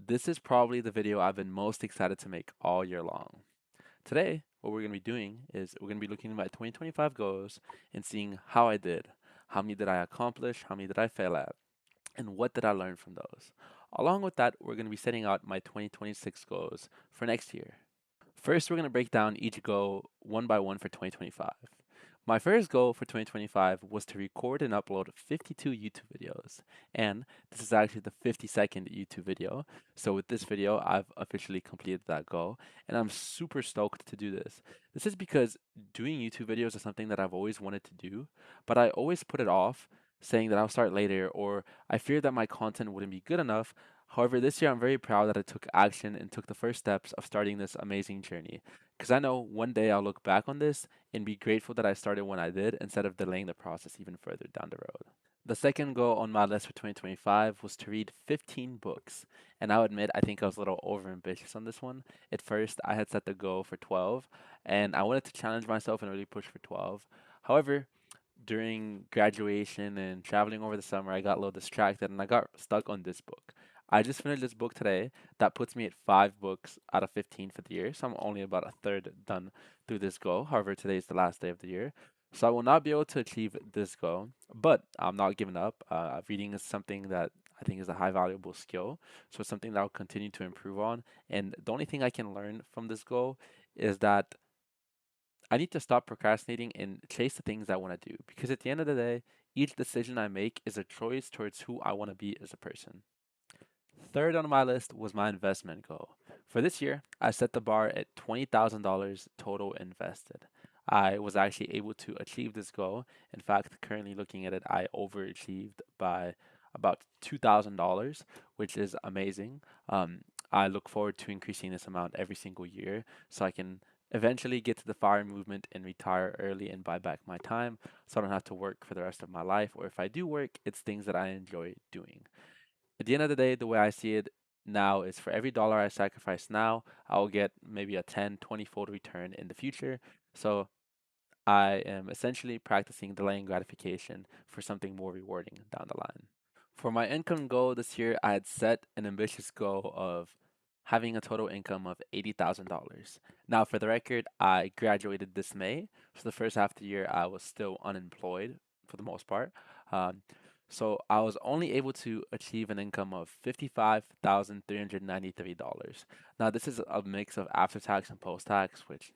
This is probably the video I've been most excited to make all year long. Today, what we're going to be doing is we're going to be looking at my 2025 goals and seeing how I did. How many did I accomplish? How many did I fail at? And what did I learn from those? Along with that, we're going to be setting out my 2026 goals for next year. First, we're going to break down each goal one by one for 2025. My first goal for 2025 was to record and upload 52 YouTube videos. And this is actually the 52nd YouTube video. So with this video, I've officially completed that goal. And I'm super stoked to do this. This is because doing YouTube videos is something that I've always wanted to do, but I always put it off, saying that I'll start later, or I feared that my content wouldn't be good enough. However, this year I'm very proud that I took action and took the first steps of starting this amazing journey. Because I know one day I'll look back on this and be grateful that I started when I did instead of delaying the process even further down the road. The second goal on my list for 2025 was to read 15 books. And I'll admit, I think I was a little over ambitious on this one. At first, I had set the goal for 12, and I wanted to challenge myself and really push for 12. However, during graduation and traveling over the summer, I got a little distracted and I got stuck on this book. I just finished this book today. That puts me at 5 books out of 15 for the year. So I'm only about a third done through this goal. However, today is the last day of the year. So I will not be able to achieve this goal, but I'm not giving up. Reading is something that I think is a high valuable skill. So it's something that I'll continue to improve on. And the only thing I can learn from this goal is that I need to stop procrastinating and chase the things I want to do because at the end of the day, each decision I make is a choice towards who I want to be as a person. Third on my list was my investment goal. For this year, I set the bar at $20,000 total invested. I was actually able to achieve this goal. In fact, currently looking at it, I overachieved by about $2,000, which is amazing. I look forward to increasing this amount every single year so I can eventually get to the FIRE movement and retire early and buy back my time so I don't have to work for the rest of my life. Or if I do work, it's things that I enjoy doing. At the end of the day, the way I see it now is for every dollar I sacrifice now, I will get maybe a 10, 20 fold return in the future. So I am essentially practicing delaying gratification for something more rewarding down the line. For my income goal this year, I had set an ambitious goal of having a total income of $80,000. Now, for the record, I graduated this May, so the first half of the year I was still unemployed for the most part. Um, so I was only able to achieve an income of $55,393. Now, this is a mix of after tax and post tax, which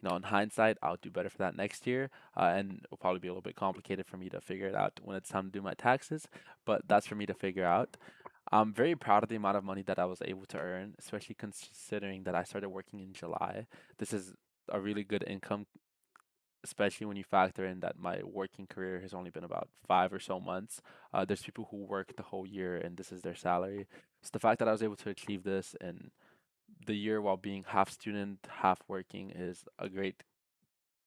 in hindsight, I'll do better for that next year, and it'll probably be a little bit complicated for me to figure it out when it's time to do my taxes, but that's for me to figure out. I'm very proud of the amount of money that I was able to earn, especially considering that I started working in July. This is a really good income, especially when you factor in that my working career has only been about 5 or so months. There's people who work the whole year and this is their salary. So the fact that I was able to achieve this in the year while being half student, half working is a great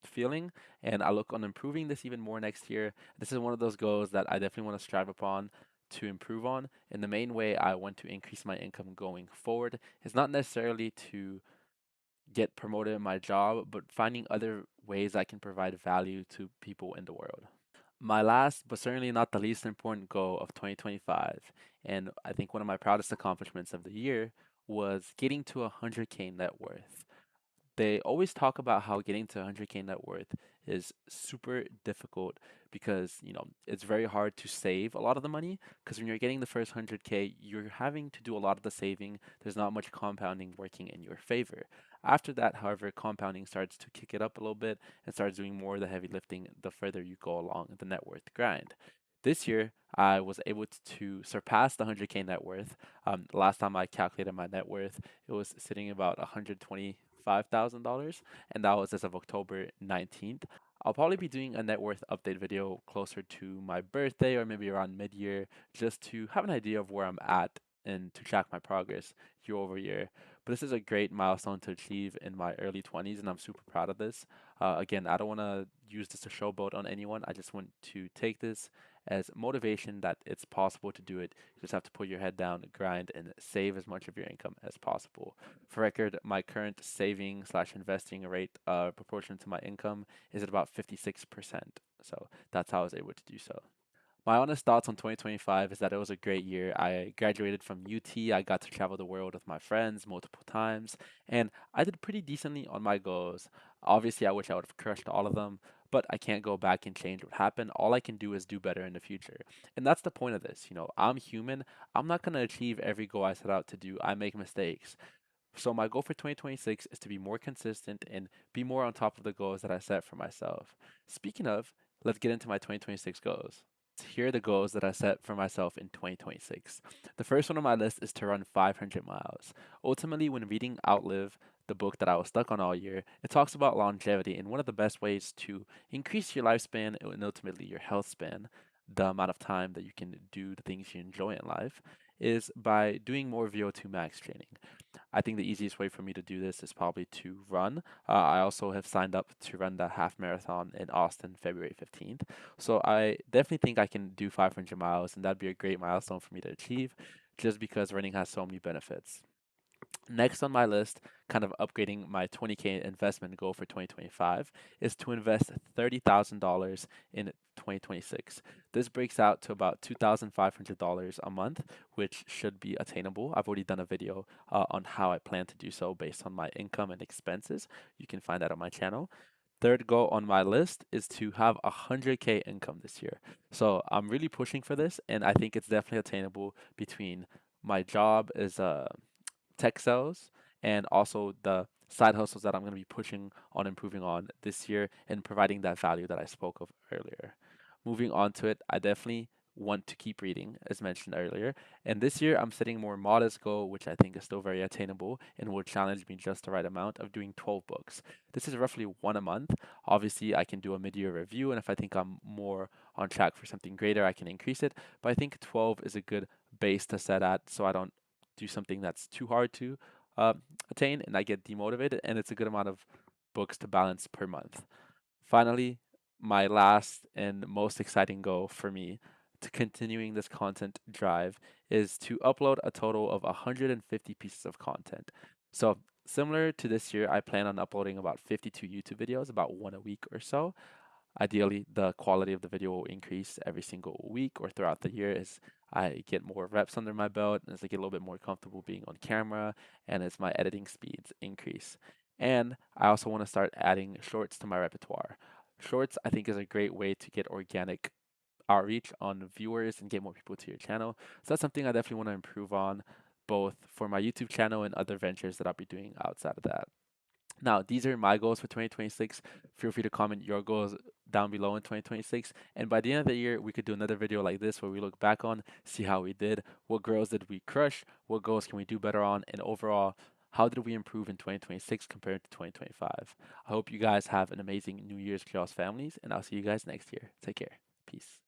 feeling, and I look on improving this even more next year. This is one of those goals that I definitely want to strive upon to improve on. And the main way I want to increase my income going forward is not necessarily to get promoted in my job, but finding other ways I can provide value to people in the world. My last, but certainly not the least important goal of 2025, and I think one of my proudest accomplishments of the year, was getting to 100K net worth. They always talk about how getting to 100K net worth is super difficult because, it's very hard to save a lot of the money because when you're getting the first 100K, you're having to do a lot of the saving. There's not much compounding working in your favor. After that, however, compounding starts to kick it up a little bit and starts doing more of the heavy lifting the further you go along the net worth grind. This year, I was able to surpass the 100K net worth. Last time I calculated my net worth, it was sitting about 125,000, and that was as of October 19th. I'll probably be doing a net worth update video closer to my birthday or maybe around mid year just to have an idea of where I'm at and to track my progress year over year. But this is a great milestone to achieve in my early 20s, and I'm super proud of this. Again, I don't want to use this to showboat on anyone. I just want to take this as motivation that it's possible to do it. You just have to put your head down, grind, and save as much of your income as possible. For record, my current saving slash investing rate proportion to my income is at about 56%. So that's how I was able to do so. My honest thoughts on 2025 is that it was a great year. I graduated from UT. I got to travel the world with my friends multiple times, and I did pretty decently on my goals. Obviously, I wish I would have crushed all of them, but I can't go back and change what happened. All I can do is do better in the future. And that's the point of this. I'm human. I'm not going to achieve every goal I set out to do. I make mistakes. So my goal for 2026 is to be more consistent and be more on top of the goals that I set for myself. Speaking of, let's get into my 2026 goals. Here are the goals that I set for myself in 2026. The first one on my list is to run 500 miles. Ultimately, when reading Outlive, the book that I was stuck on all year, it talks about longevity, and one of the best ways to increase your lifespan and ultimately your health span, the amount of time that you can do the things you enjoy in life, is by doing more VO2 max training. I think the easiest way for me to do this is probably to run. I also have signed up to run the half marathon in Austin February 15th. So I definitely think I can do 500 miles, and that'd be a great milestone for me to achieve just because running has so many benefits. Next on my list, kind of upgrading my 20K investment goal for 2025, is to invest $30,000 in 2026. This breaks out to about $2,500 a month, which should be attainable. I've already done a video on how I plan to do so based on my income and expenses. You can find that on my channel. Third goal on my list is to have 100K income this year. So I'm really pushing for this, and I think it's definitely attainable between my job as a tech sales and also the side hustles that I'm going to be pushing on improving on this year and providing that value that I spoke of earlier. Moving on to it, I definitely want to keep reading, as mentioned earlier. And this year, I'm setting a more modest goal, which I think is still very attainable and will challenge me just the right amount of doing 12 books. This is roughly one a month. Obviously, I can do a mid year review, and if I think I'm more on track for something greater, I can increase it. But I think 12 is a good base to set at so I don't do something that's too hard to uh, attain and I get demotivated, and it's a good amount of books to balance per month. Finally, my last and most exciting goal for me to continuing this content drive is to upload a total of 150 pieces of content. So, similar to this year, I plan on uploading about 52 YouTube videos, about one a week or so. Ideally, the quality of the video will increase every single week or throughout the year as I get more reps under my belt, as I get a little bit more comfortable being on camera, and as my editing speeds increase. And I also want to start adding shorts to my repertoire. Shorts, I think, is a great way to get organic outreach on viewers and get more people to your channel. So that's something I definitely want to improve on, both for my YouTube channel and other ventures that I'll be doing outside of that. Now, these are my goals for 2026. Feel free to comment your goals down below in 2026. And by the end of the year, we could do another video like this where we look back on, see how we did, what goals did we crush, what goals can we do better on, and overall, how did we improve in 2026 compared to 2025. I hope you guys have an amazing New Year's with y'all's families, and I'll see you guys next year. Take care. Peace.